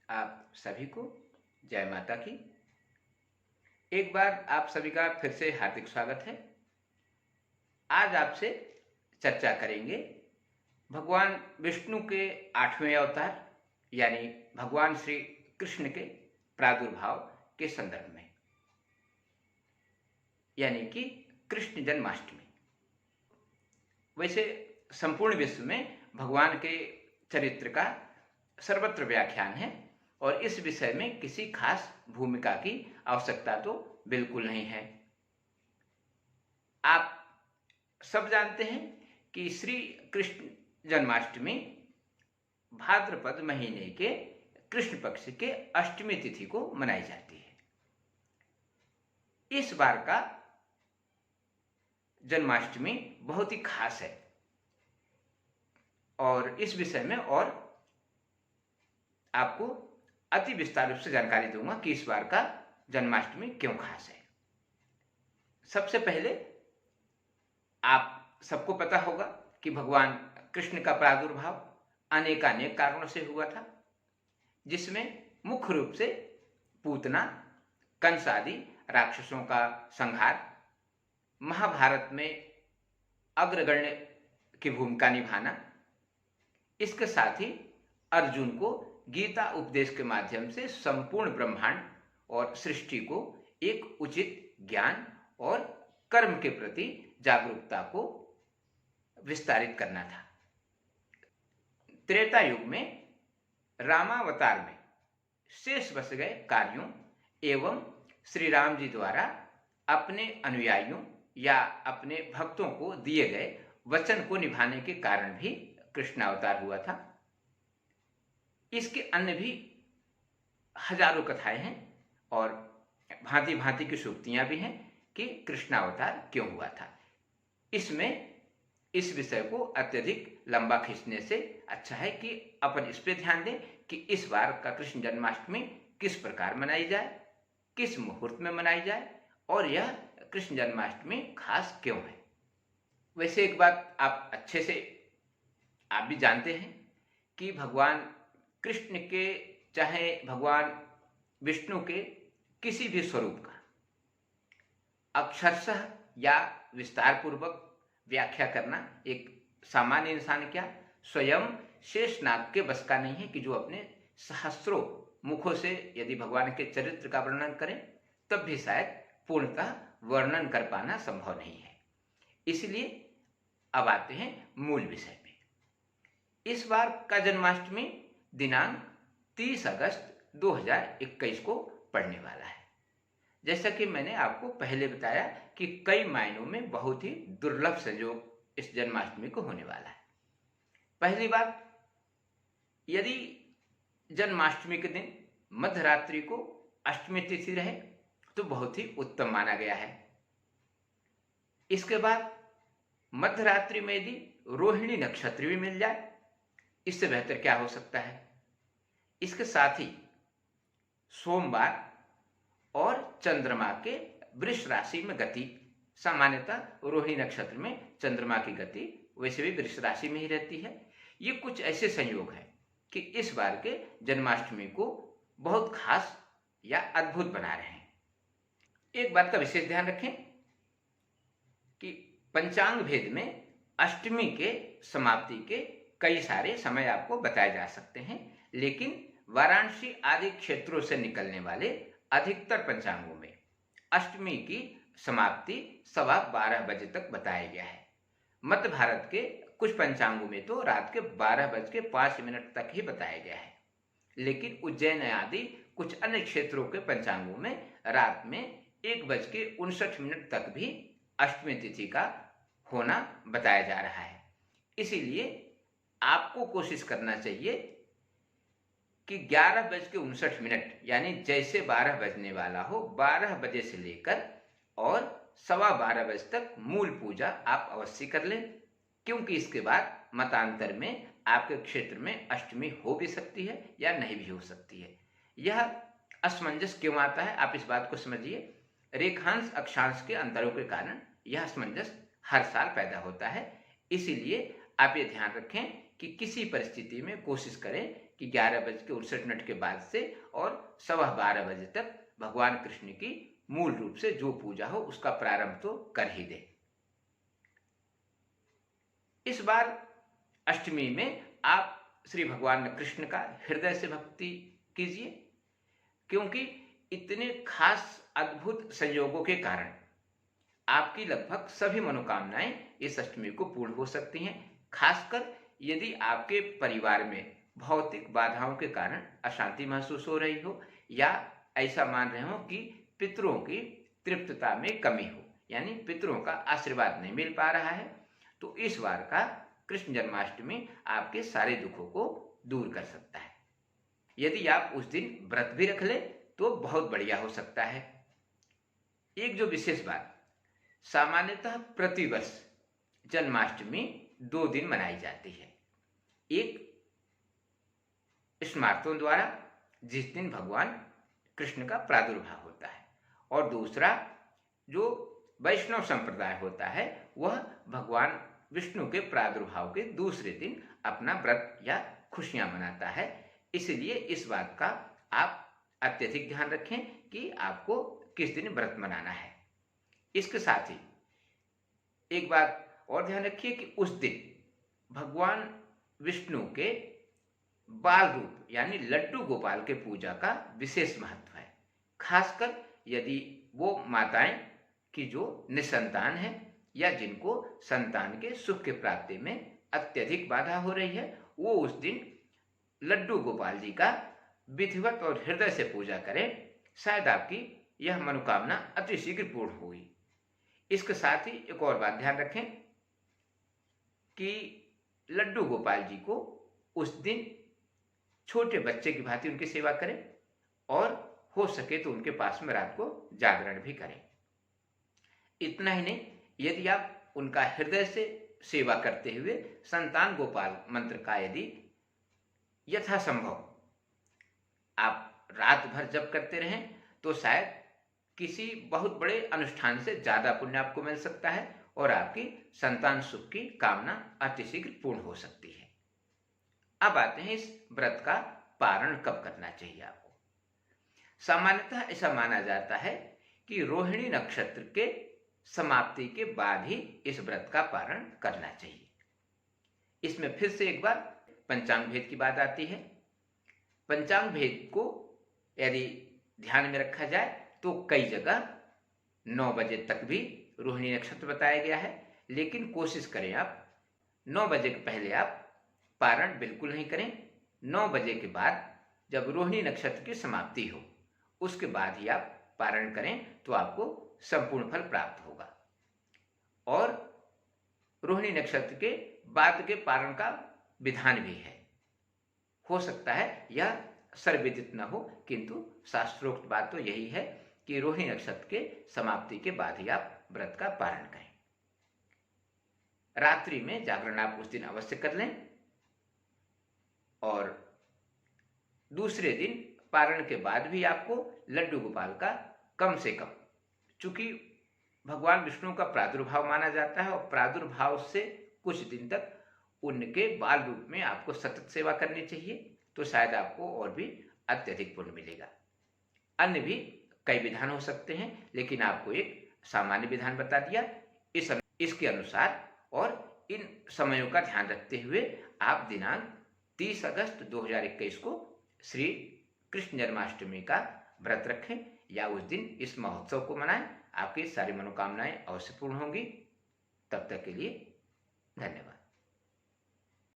आप सभी को जय माता की। एक बार आप सभी का फिर से हार्दिक स्वागत है। आज आपसे चर्चा करेंगे भगवान विष्णु के 8वें अवतार यानी भगवान श्री कृष्ण के प्रादुर्भाव के संदर्भ में, यानी कि कृष्ण जन्माष्टमी। वैसे संपूर्ण विश्व में भगवान के चरित्र का सर्वत्र व्याख्यान है और इस विषय में किसी खास भूमिका की आवश्यकता तो बिल्कुल नहीं है। आप सब जानते हैं कि श्री कृष्ण जन्माष्टमी भाद्रपद महीने के कृष्ण पक्ष के अष्टमी तिथि को मनाई जाती है। इस बार का जन्माष्टमी बहुत ही खास है और इस विषय में और आपको अति विस्तार रूप से जानकारी दूंगा कि इस बार का जन्माष्टमी क्यों खास है। सबसे पहले आप सबको पता होगा कि भगवान कृष्ण का प्रादुर्भाव अनेकानेक कारणों से हुआ था, जिसमें मुख्य रूप से पूतना, कंस आदि राक्षसों का संहार, महाभारत में अग्रगण्य की भूमिका निभाना, इसके साथ ही अर्जुन को गीता उपदेश के माध्यम से संपूर्ण ब्रह्मांड और सृष्टि को एक उचित ज्ञान और कर्म के प्रति जागरूकता को विस्तारित करना था। त्रेता युग में रामावतार में शेष बस गए कार्यों एवं श्री राम जी द्वारा अपने अनुयायियों या अपने भक्तों को दिए गए वचन को निभाने के कारण भी कृष्णावतार हुआ था। इसके अन्य भी हजारों कथाएं हैं और भांति भांति की सूक्तियां भी हैं कि कृष्णावतार क्यों हुआ था। इसमें इस विषय को अत्यधिक लंबा खींचने से अच्छा है कि अपन इस पे ध्यान दें कि इस बार का कृष्ण जन्माष्टमी किस प्रकार मनाई जाए, किस मुहूर्त में मनाई जाए और यह कृष्ण जन्माष्टमी खास क्यों है। वैसे एक बात आप अच्छे से आप भी जानते हैं कि भगवान कृष्ण के चाहे भगवान विष्णु के किसी भी स्वरूप का अक्षरशः या विस्तार पूर्वक व्याख्या करना एक सामान्य इंसान क्या स्वयं शेषनाग के बस का नहीं है कि जो अपने सहस्रों मुखों से यदि भगवान के चरित्र का वर्णन करें तब भी शायद पूर्णतः वर्णन कर पाना संभव नहीं है। इसलिए अब आते हैं मूल विषय में। इस बार का जन्माष्टमी दिनांक 30 अगस्त 2021 को पड़ने वाला है। जैसा कि मैंने आपको पहले बताया कि कई मायनों में बहुत ही दुर्लभ संयोग इस जन्माष्टमी को होने वाला है। पहली बात, यदि जन्माष्टमी के दिन मध्यरात्रि को अष्टमी तिथि रहे तो बहुत ही उत्तम माना गया है। इसके बाद मध्यरात्रि में यदि रोहिणी नक्षत्र भी मिल जाए इससे बेहतर क्या हो सकता है। इसके साथ ही सोमवार और चंद्रमा के वृष राशि में गति, सामान्यतः रोहिणी नक्षत्र में चंद्रमा की गति वैसे भी वृष राशि में ही रहती है। ये कुछ ऐसे संयोग हैं कि इस बार के जन्माष्टमी को बहुत खास या अद्भुत बना रहे हैं। एक बात का विशेष ध्यान रखें कि पंचांग भेद में अष्टमी के समाप्ति के कई सारे समय आपको बताए जा सकते हैं, लेकिन वाराणसी आदि क्षेत्रों से निकलने वाले अधिकतर पंचांगों में अष्टमी की समाप्ति 12:15 बजे तक बताया गया है। मध्य भारत के कुछ पंचांगों में तो रात के 12:05 तक ही बताया गया है, लेकिन उज्जैन आदि कुछ अन्य क्षेत्रों के पंचांगों में रात में 1:59 तक भी अष्टमी तिथि का होना बताया जा रहा है। इसीलिए आपको कोशिश करना चाहिए कि 11:59 यानी जैसे 12 बजने वाला हो 12 बजे से लेकर और 12:15 बजे तक मूल पूजा आप अवश्य कर लें, क्योंकि इसके बाद मतांतर में आपके क्षेत्र में अष्टमी हो भी सकती है या नहीं भी हो सकती है। यह असमंजस क्यों आता है आप इस बात को समझिए। रेखांश अक्षांश के अंतरों के कारण यह असमंजस हर साल पैदा होता है। इसीलिए आप ये ध्यान रखें कि किसी परिस्थिति में कोशिश करें कि 11:59 के बाद से और 12:15 बजे तक भगवान कृष्ण की मूल रूप से जो पूजा हो उसका प्रारंभ तो कर ही दे। इस बार अष्टमी में आप श्री भगवान कृष्ण का हृदय से भक्ति कीजिए, क्योंकि इतने खास अद्भुत संयोगों के कारण आपकी लगभग सभी मनोकामनाएं इस अष्टमी को पूर्ण हो सकती हैं। खासकर यदि आपके परिवार में भौतिक बाधाओं के कारण अशांति महसूस हो रही हो, या ऐसा मान रहे हो कि पितरों की तृप्तता में कमी हो, यानी पितरों का आशीर्वाद नहीं मिल पा रहा है, तो इस बार का कृष्ण जन्माष्टमी आपके सारे दुखों को दूर कर सकता है। यदि आप उस दिन व्रत भी रख ले तो बहुत बढ़िया हो सकता है। एक जो विशेष बात, सामान्यतः प्रतिवर्ष जन्माष्टमी 2 दिन मनाई जाती है। एक स्मार्तों द्वारा, जिस दिन भगवान कृष्ण का प्रादुर्भाव होता है, और दूसरा जो वैष्णव संप्रदाय होता है वह भगवान विष्णु के प्रादुर्भाव के दूसरे दिन अपना व्रत या खुशियां मनाता है। इसलिए इस बात का आप अत्यधिक ध्यान रखें कि आपको किस दिन व्रत मनाना है। इसके साथ ही एक बात और ध्यान रखिए कि उस दिन भगवान विष्णु के बाल रूप यानी लड्डू गोपाल के पूजा का विशेष महत्व है। खासकर यदि वो माताएं कि जो निसंतान है या जिनको संतान के सुख की प्राप्ति में अत्यधिक बाधा हो रही है, वो उस दिन लड्डू गोपाल जी का विधिवत और हृदय से पूजा करें। शायद आपकी यह मनोकामना अति शीघ्र पूर्ण होगी। इसके साथ ही एक और बात ध्यान रखें कि लड्डू गोपाल जी को उस दिन छोटे बच्चे की भांति उनकी सेवा करें, और हो सके तो उनके पास में रात को जागरण भी करें। इतना ही नहीं, यदि आप उनका हृदय से सेवा करते हुए संतान गोपाल मंत्र का यदि यथासंभव आप रात भर जप करते रहें तो शायद किसी बहुत बड़े अनुष्ठान से ज्यादा पुण्य आपको मिल सकता है और आपकी संतान सुख की कामना अतिशीघ्र पूर्ण हो सकती है। अब आते हैं इस व्रत का पारण कब करना चाहिए आपको। सामान्यतः ऐसा माना जाता है कि रोहिणी नक्षत्र के समाप्ति के बाद ही इस व्रत का पारण करना चाहिए। इसमें फिर से एक बार पंचांग भेद की बात आती है। पंचांग भेद को यदि ध्यान में रखा जाए तो कई जगह 9 बजे तक भी रोहिणी नक्षत्र बताया गया है, लेकिन कोशिश करें आप 9 बजे के पहले आप पारण बिल्कुल नहीं करें। 9 बजे के बाद जब रोहिणी नक्षत्र की समाप्ति हो उसके बाद ही आप पारण करें तो आपको संपूर्ण फल प्राप्त होगा। और रोहिणी नक्षत्र के बाद के पारण का विधान भी है। हो सकता है यह सर्वविदित न हो, किंतु शास्त्रोक्त बात तो यही है कि रोहिणी नक्षत्र के समाप्ति के बाद ही आप व्रत का पारण करें। रात्रि में जागरण आप उस दिन अवश्य कर लें, और दूसरे दिन पारण के बाद भी आपको लड्डू गोपाल का कम से कम, चूंकि भगवान विष्णु का प्रादुर्भाव माना जाता है और प्रादुर्भाव से कुछ दिन तक उनके बाल रूप में आपको सतत सेवा करनी चाहिए, तो शायद आपको और भी अत्यधिक पुण्य मिलेगा। अन्य भी कई विधान हो सकते हैं, लेकिन आपको एक सामान्य विधान बता दिया। इसके अनुसार और इन समयों का ध्यान रखते हुए आप दिनांक 30 अगस्त 2021 को श्री कृष्ण जन्माष्टमी का व्रत रखें या उस दिन इस महोत्सव को मनाएं। आपकी सारी मनोकामनाएं अवश्य पूर्ण होंगी। तब तक के लिए धन्यवाद।